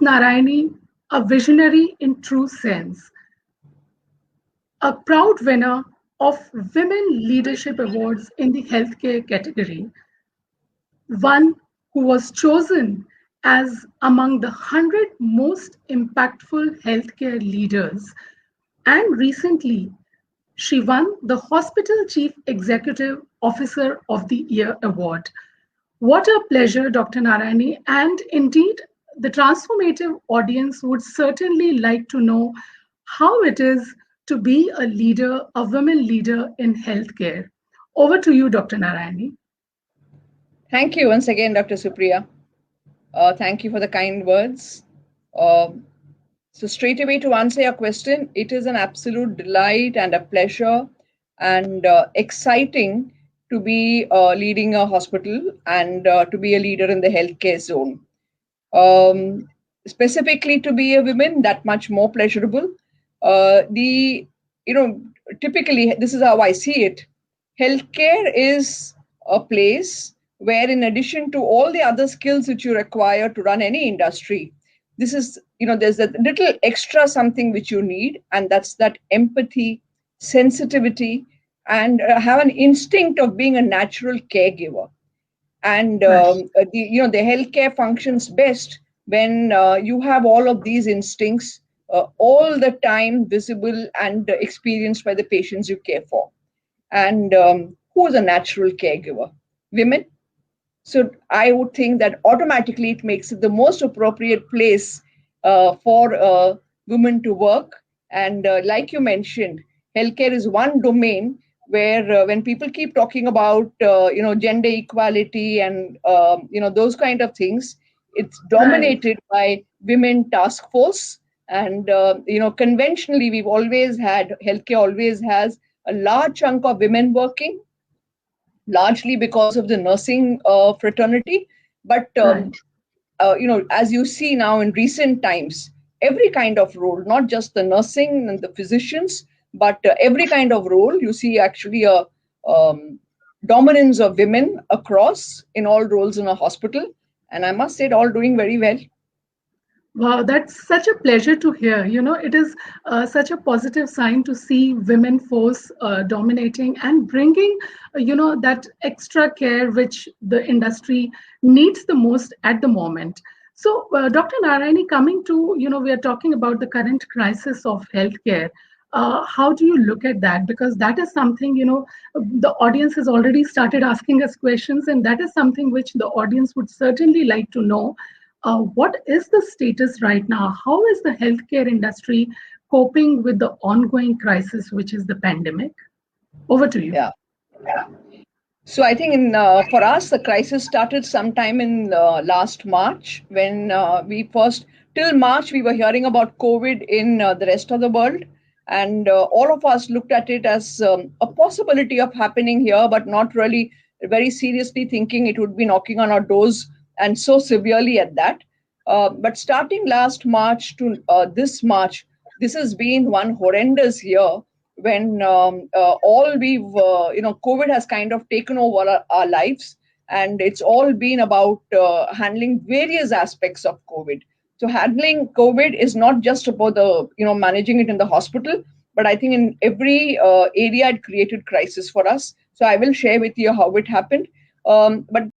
Narayani, a visionary in true sense, a proud winner of Women Leadership Awards in the healthcare category, one who was chosen as among the 100 most impactful healthcare leaders. And recently, she won the Hospital Chief Executive Officer of the Year award. What a pleasure, Dr. Narayani. And indeed, the transformative audience would certainly like to know how it is to be a leader, a women leader in healthcare. Over to you, Dr. Narayani. Thank you once again, Dr. Supriya. Thank you for the kind words. Uh, so straight away to answer your question, it is an absolute delight and a pleasure and exciting to be leading a hospital and to be a leader in the healthcare zone. Specifically to be a woman, that much more pleasurable. The you know Typically this is how I see it. Healthcare is a place where, in addition to all the other skills which you require to run any industry, this is there's a little extra something which you need, and that's that empathy, sensitivity, and have an instinct of being a natural caregiver. And Right. the healthcare functions best when you have all of these instincts all the time visible and experienced by the patients you care for. And who is a natural caregiver? Women. So I would think that automatically it makes it the most appropriate place for women to work. And like you mentioned, healthcare is one domain where when people keep talking about gender equality and those kind of things, it's Right. dominated by women task force. And conventionally we've always had healthcare always has a large chunk of women working, largely because of the nursing fraternity. But Right. as you see now in recent times, every kind of role, not just the nursing and the physicians, but every kind of role, you see actually a um, dominance of women across in all roles in a hospital. And I must say, it all doing very well. Wow, that's such a pleasure to hear. It is such a positive sign to see women force dominating and bringing, that extra care which the industry needs the most at the moment. So, Dr. Narayani, coming to, we are talking about the current crisis of healthcare. How do you look at that? Because that is something, the audience has already started asking us questions, and that is something which the audience would certainly like to know. What is the status right now? How is the healthcare industry coping with the ongoing crisis, which is the pandemic? Over to you. Yeah. So I think for us, the crisis started sometime in last March when we first, till March, we were hearing about COVID in the rest of the world. And all of us looked at it as a possibility of happening here, but not really very seriously thinking it would be knocking on our doors, and so severely at that. But starting last March to this March, this has been one horrendous year when all we've COVID has kind of taken over our lives, and it's all been about handling various aspects of COVID. So handling COVID is not just about the managing it in the hospital, but I think in every area it created crisis for us. So I will share with you how it happened. But